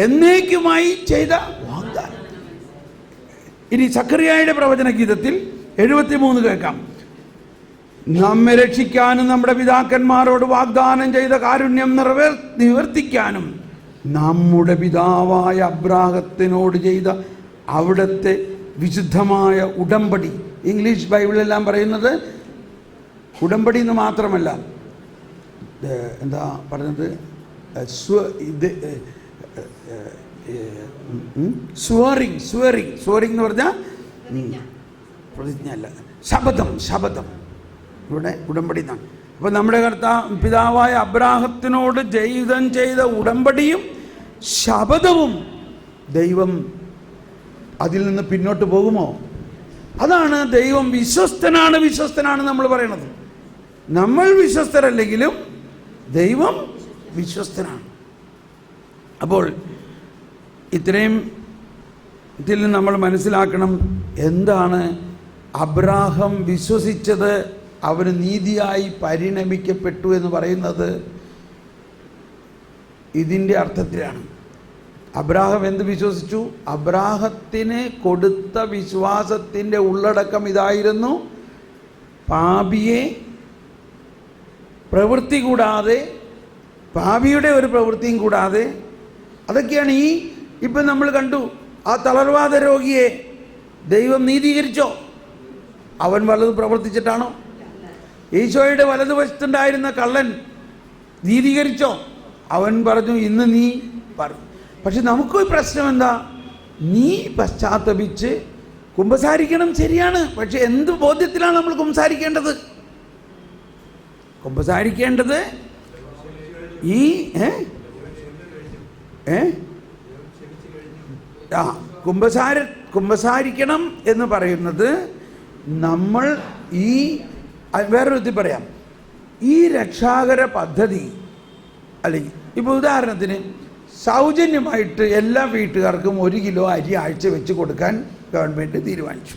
എന്നേക്കുമായി ചെയ്ത വാഗ്ദാനം. ഇനി സക്കറിയായുടെ പ്രവചന ഗീതത്തിൽ 73 കേൾക്കാം. നമ്മെ രക്ഷിക്കാനും നമ്മുടെ പിതാക്കന്മാരോട് വാഗ്ദാനം ചെയ്ത കാരുണ്യം നിവർത്തിക്കാനും നമ്മുടെ പിതാവായ അബ്രാഹത്തിനോട് ചെയ്ത അവിടുത്തെ വിശുദ്ധമായ ഉടമ്പടി. ഇംഗ്ലീഷ് ബൈബിളെല്ലാം പറയുന്നത് ഉടമ്പടി എന്ന് മാത്രമല്ല, എന്താ പറഞ്ഞത്? സ്വേറിങ് എന്ന് പറഞ്ഞാൽ പ്രതിജ്ഞ അല്ല, ശപഥം. ഇവിടെ ഉടമ്പടി എന്നാണ്. അപ്പോൾ നമ്മുടെ പിതാവായ അബ്രാഹത്തിനോട് ചെയ്ത ഉടമ്പടിയും ശപഥവും ദൈവം അതിൽ നിന്ന് പിന്നോട്ട് പോകുമോ? അതാണ് ദൈവം വിശ്വസ്തനാണ് നമ്മൾ പറയണത്. നമ്മൾ വിശ്വസ്തരല്ലെങ്കിലും ദൈവം വിശ്വസ്തനാണ്. അപ്പോൾ ഇത്രയും ഇതിൽ നമ്മൾ മനസ്സിലാക്കണം, എന്താണ് അബ്രാഹാം വിശ്വസിച്ചത്, അവന് നീതിയായി പരിണമിക്കപ്പെട്ടു എന്ന് പറയുന്നത് ഇതിൻ്റെ അർത്ഥത്തിലാണ്. അബ്രാഹാം എന്ത് വിശ്വസിച്ചു? അബ്രാഹത്തിന് കൊടുത്ത വിശ്വാസത്തിൻ്റെ ഉള്ളടക്കം ഇതായിരുന്നു: പാപിയെ പ്രവൃത്തി കൂടാതെ, പാപിയുടെ ഒരു പ്രവൃത്തിയും കൂടാതെ. അതൊക്കെയാണ് ഇപ്പം നമ്മൾ കണ്ടു. ആ തളർവാദ രോഗിയെ ദൈവം നീതീകരിച്ചോ? അവൻ വലത് പ്രവർത്തിച്ചിട്ടാണോ? ഈശോയുടെ വലതുവശത്തുണ്ടായിരുന്ന കള്ളൻ നീതീകരിച്ചോ? അവൻ പറഞ്ഞു, ഇന്ന് നീ പറഞ്ഞു. പക്ഷെ നമുക്ക് പ്രശ്നം എന്താ? നീ പശ്ചാത്തപിച്ച് കുമ്പസാരിക്കണം, ശരിയാണ്. പക്ഷെ എന്ത് ബോധ്യത്തിലാണ് നമ്മൾ കുമ്പസാരിക്കേണ്ടത്? കുമ്പസാരിക്കേണ്ടത് കുമ്പസാരിക്കണം എന്ന് പറയുന്നത് നമ്മൾ വേറൊരു വിധത്തിൽ പറയാം, ഈ രക്ഷാകര പദ്ധതി അല്ലെങ്കിൽ ഇപ്പോൾ ഉദാഹരണത്തിന് സൗജന്യമായിട്ട് എല്ലാ വീട്ടുകാർക്കും 1 കിലോ അരി ആഴ്ച വെച്ച് കൊടുക്കാൻ ഗവൺമെൻറ് തീരുമാനിച്ചു.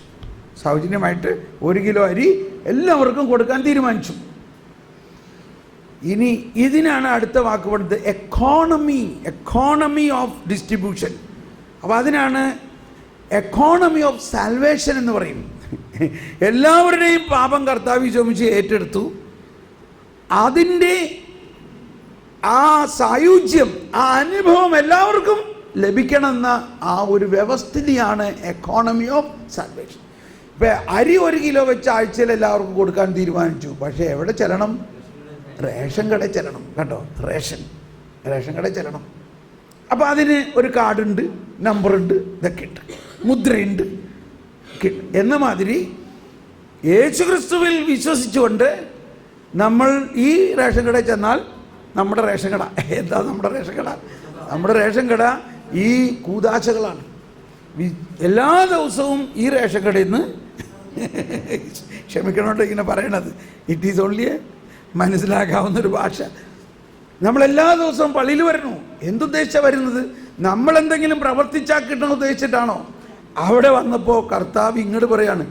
സൗജന്യമായിട്ട് 1 കിലോ അരി എല്ലാവർക്കും കൊടുക്കാൻ തീരുമാനിച്ചു. ഇനി ഇതിനാണ് അടുത്ത വാക്ക് പറഞ്ഞത്, എക്കോണമി ഓഫ് ഡിസ്ട്രിബ്യൂഷൻ. അപ്പോൾ അതിനാണ് എക്കോണമി ഓഫ് സാൽവേഷൻ എന്ന് പറയും. എല്ലാവരുടെയും പാപം കർത്താവ് ചുമച്ച് ഏറ്റെടുത്തു. അതിൻ്റെ ആ സായുജ്യം, ആ അനുഭവം എല്ലാവർക്കും ലഭിക്കണമെന്ന ആ ഒരു വ്യവസ്ഥിതിയാണ് എക്കോണമി ഓഫ് സാൽവേഷൻ. ഇപ്പം അരി 1 കിലോ വെച്ച് ആഴ്ചയിൽ എല്ലാവർക്കും കൊടുക്കാൻ തീരുമാനിച്ചു. പക്ഷേ എവിടെ ചെല്ലണം? റേഷൻ കടയിൽ ചെല്ലണം. കേട്ടോ, റേഷൻ കടയിൽ ചെല്ലണം. അപ്പോൾ അതിന് ഒരു കാർഡുണ്ട്, നമ്പറുണ്ട്, ഇതൊക്കെ ഉണ്ട്, മുദ്രയുണ്ട് എന്ന മാതിരി യേശുക്രിസ്തുവിൽ വിശ്വസിച്ചുകൊണ്ട് നമ്മൾ ഈ റേഷൻ കടയിൽ ചെന്നാൽ, നമ്മുടെ റേഷൻ കട എന്താ? നമ്മുടെ റേഷൻ കട, നമ്മുടെ റേഷൻ കട ഈ കൂദാശകളാണ്. എല്ലാ ദിവസവും ഈ റേഷൻ കടയിൽ നിന്ന് ക്ഷമിക്കണോട്ടോ ഇങ്ങനെ പറയണത്, ഇറ്റ് ഈസ് ഓൺലി മനസ്സിലാക്കാവുന്നൊരു ഭാഷ. നമ്മളെല്ലാ ദിവസവും പള്ളിയിൽ വരണു. എന്തുദ്ദേശിച്ചാണ് വരുന്നത്? നമ്മളെന്തെങ്കിലും പ്രവർത്തിച്ചാൽ കിട്ടണം ഉദ്ദേശിച്ചിട്ടാണോ? അവിടെ വന്നപ്പോൾ കർത്താവ് ഇങ്ങോട്ട് പറയാണ്,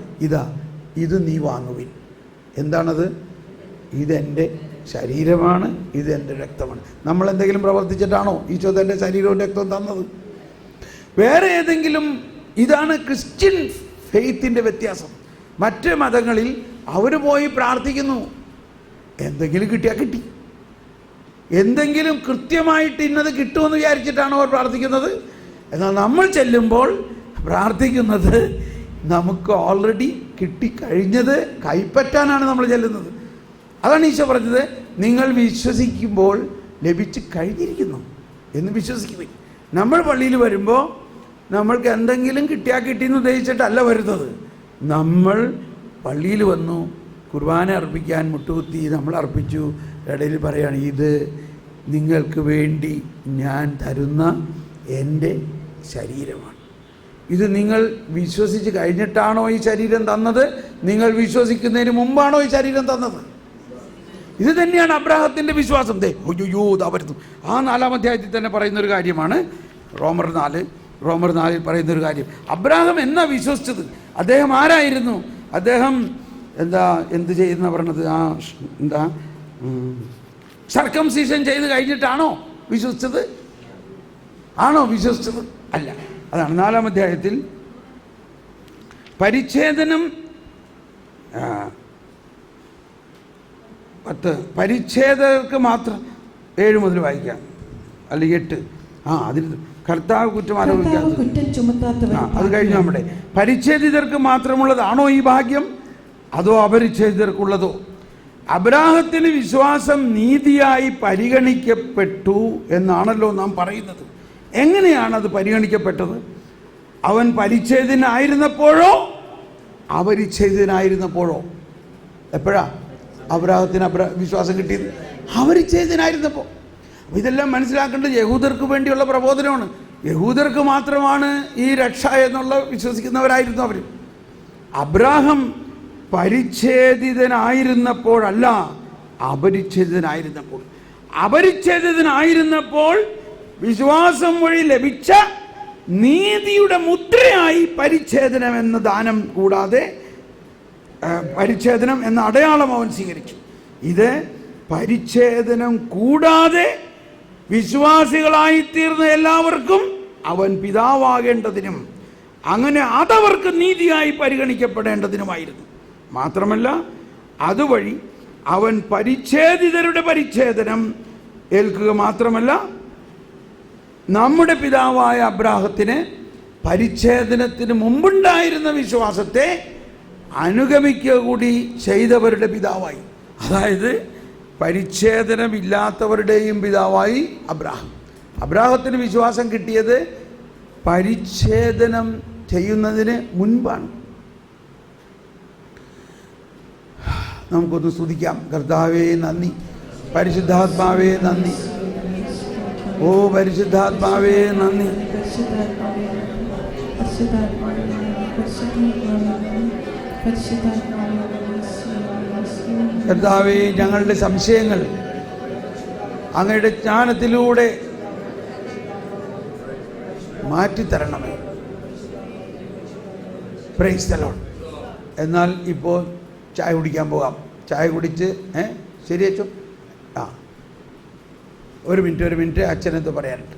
ഇത് നീ വാങ്ങുവിൻ. എന്താണത്? ഇതെൻ്റെ ശരീരമാണ്, ഇതെൻ്റെ രക്തമാണ്. നമ്മളെന്തെങ്കിലും പ്രവർത്തിച്ചിട്ടാണോ ഈശോ തൻ്റെ ശരീരവും രക്തവും തന്നത്? വേറെ ഏതെങ്കിലും? ഇതാണ് ക്രിസ്ത്യൻ ഫെയ്ത്തിൻ്റെ വ്യത്യാസം. മറ്റ് മതങ്ങളിൽ അവർ പോയി പ്രാർത്ഥിക്കുന്നു, എന്തെങ്കിലും കിട്ടിയാൽ കിട്ടി, എന്തെങ്കിലും കൃത്യമായിട്ട് ഇന്നത് കിട്ടുമെന്ന് വിചാരിച്ചിട്ടാണ് അവർ പ്രാർത്ഥിക്കുന്നത്. എന്നാൽ നമ്മൾ ചെല്ലുമ്പോൾ പ്രാർത്ഥിക്കുന്നത് നമുക്ക് ഓൾറെഡി കിട്ടിക്കഴിഞ്ഞത് കൈപ്പറ്റാനാണ് നമ്മൾ ചെല്ലുന്നത്. അതാണ് ഈശോ പറഞ്ഞത്, നിങ്ങൾ വിശ്വസിക്കുമ്പോൾ ലഭിച്ച് കഴിഞ്ഞിരിക്കുന്നു എന്ന് വിശ്വസിക്കുക. നമ്മൾ പള്ളിയിൽ വരുമ്പോൾ നമ്മൾക്ക് എന്തെങ്കിലും കിട്ടിയാൽ കിട്ടിയെന്ന് ഉദ്ദേശിച്ചിട്ടല്ല വരുന്നത്. നമ്മൾ പള്ളിയിൽ വന്നു, കുർബാന അർപ്പിക്കാൻ മുട്ടുകുത്തി നമ്മൾ അർപ്പിച്ചു. ഇടയിൽ പറയുകയാണ്, ഇത് നിങ്ങൾക്ക് വേണ്ടി ഞാൻ തരുന്ന എൻ്റെ ശരീരമാണ്. ഇത് നിങ്ങൾ വിശ്വസിച്ച് കഴിഞ്ഞിട്ടാണോ ഈ ശരീരം തന്നത്? നിങ്ങൾ വിശ്വസിക്കുന്നതിന് മുമ്പാണോ ഈ ശരീരം തന്നത്? ഇത് തന്നെയാണ് അബ്രാഹത്തിൻ്റെ വിശ്വാസം. ഇതാ വരുന്നു. ആ 4-ാം അധ്യായത്തിൽ തന്നെ പറയുന്നൊരു കാര്യമാണ്. റോമർ 4 പറയുന്നൊരു കാര്യം. അബ്രാഹം എന്നാ വിശ്വസിച്ചത്? അദ്ദേഹം ആരായിരുന്നു? അദ്ദേഹം എന്ത് ചെയ്യുന്ന പറഞ്ഞത്? സർക്കംസിഷൻ ചെയ്ത് കഴിഞ്ഞിട്ടാണോ വിശ്വസിച്ചത്? ആണോ വിശ്വസിച്ചത്? അല്ല. അതാണ് 4-ാം അധ്യായത്തിൽ പരിച്ഛേദനം 10 പരിച്ഛേദകർക്ക് മാത്രം 7 മുതൽ വായിക്കാം, അല്ലെങ്കിൽ 8. അതിൽ കർത്താവ് കുറ്റം ആരോപിക്കാത്ത, അത് കഴിഞ്ഞു. നമ്മുടെ പരിച്ഛേദിതർക്ക് മാത്രമുള്ളതാണോ ഈ ഭാഗ്യം, അതോ അപരിച്ഛേദിതർക്കുള്ളതോ? അബ്രാഹത്തിന് വിശ്വാസം നീതിയായി പരിഗണിക്കപ്പെട്ടു എന്നാണല്ലോ നാം പറയുന്നത്. എങ്ങനെയാണത് പരിഗണിക്കപ്പെട്ടത്? അവൻ പരിച്ഛേദനായിരുന്നപ്പോഴോ അപരിച്ഛേദനായിരുന്നപ്പോഴോ? എപ്പോഴാ അബ്രാഹത്തിന് വിശ്വാസം കിട്ടിയത്? അപരിച്ഛേദനായിരുന്നപ്പോൾ. അപ്പോൾ ഇതെല്ലാം മനസ്സിലാക്കേണ്ടത് യഹൂദർക്ക് വേണ്ടിയുള്ള പ്രബോധനമാണ്. യഹൂദർക്ക് മാത്രമാണ് ഈ രക്ഷ എന്നുള്ള വിശ്വസിക്കുന്നവരായിരുന്നു അവർ. അബ്രാഹം പരിച്ഛേദിതനായിരുന്നപ്പോഴല്ല, അപരിച്ഛേദിതനായിരുന്നപ്പോൾ. അപരിച്ഛേദിതനായിരുന്നപ്പോൾ വിശ്വാസം വഴി ലഭിച്ച നീതിയുടെ മുദ്രയായി പരിച്ഛേദനം എന്ന ദാനം കൂടാതെ പരിച്ഛേദനം എന്ന അടയാളം അവൻ സ്വീകരിച്ചു. ഇത് പരിച്ഛേദനം കൂടാതെ വിശ്വാസികളായിത്തീർന്ന എല്ലാവർക്കും അവൻ പിതാവാകേണ്ടതിനും അങ്ങനെ അതവർക്ക് നീതിയായി പരിഗണിക്കപ്പെടേണ്ടതിനുമായിരുന്നു. മാത്രമല്ല അതുവഴി അവൻ പരിച്ഛേദിതരുടെ പരിച്ഛേദനം ഏൽക്കുക മാത്രമല്ല, നമ്മുടെ പിതാവായ അബ്രാഹത്തിന് പരിച്ഛേദനത്തിന് മുമ്പുണ്ടായിരുന്ന വിശ്വാസത്തെ അനുഗമിക്കുക കൂടി ചെയ്തവരുടെ പിതാവായി. അതായത് പരിച്ഛേദനമില്ലാത്തവരുടെയും പിതാവായി അബ്രാഹം. അബ്രാഹത്തിന് വിശ്വാസം കിട്ടിയത് പരിച്ഛേദനം ചെയ്യുന്നതിന് മുൻപാണ്. നമുക്കൊന്ന് സ്തുതിക്കാം. കർത്താവേ നന്ദി, പരിശുദ്ധാത്മാവേ നന്ദി, ഓ പരിശുദ്ധാത്മാവേ നന്ദി. കർത്താവേ, ഞങ്ങളുടെ സംശയങ്ങൾ അങ്ങയുടെ ജ്ഞാനത്തിലൂടെ മാറ്റിത്തരണമേ. Praise the Lord. എന്നാൽ ഇപ്പോൾ ചായ കുടിക്കാൻ പോകാം. ചായ കുടിച്ച് ശരി അച്ഛൻ. ഒരു മിനിറ്റ് അച്ഛനെന്തോ പറയാനുണ്ട്.